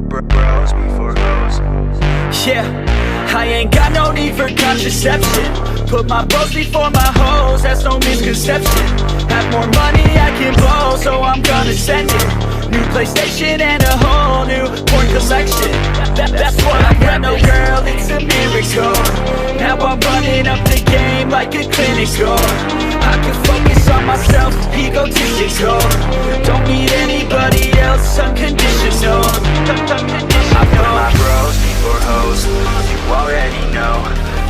Bros before hoes. Yeah, I ain't got no need for contraception. Put my bros before my hoes, that's no misconception. Have more money I can blow, so I'm gonna send it. New PlayStation and a whole new porn collection. That's what I got, no girl, it's a miracle. Now I'm running up the game like a clinical. I can focus on myself, egotistical. Don't need anybody else, unconditional. I put my bros before hoes, you already know.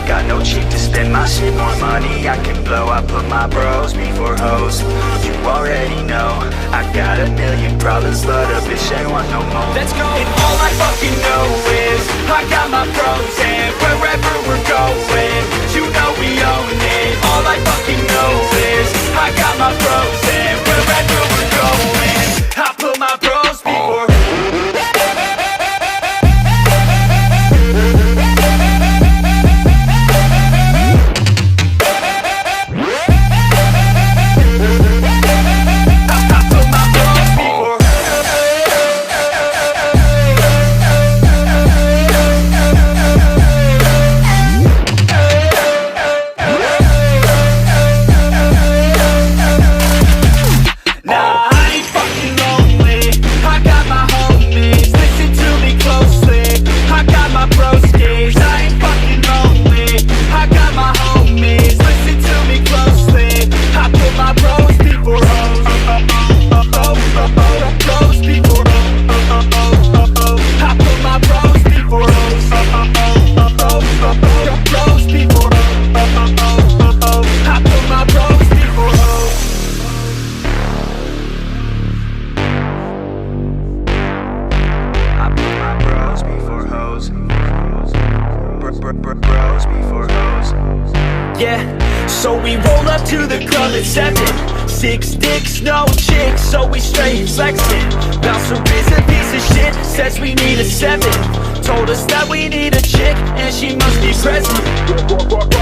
Got no cheap to spend my shit, more money I can blow. I put my bros before hoes, you already know. I got a million problems, but a bitch ain't want no more. Let's go! And all I fucking know is I got my bros, and wherever we're going, you know we own it. All I fucking know is I got my bros, and wherever we're going, I put my bros before. Bros before hoes. Yeah, so we roll up to the club at 7. 6 dicks, no chicks, so we straight flexing. Bouncer is a piece of shit, says we need a 7. Told us that we need a chick, and she must be present.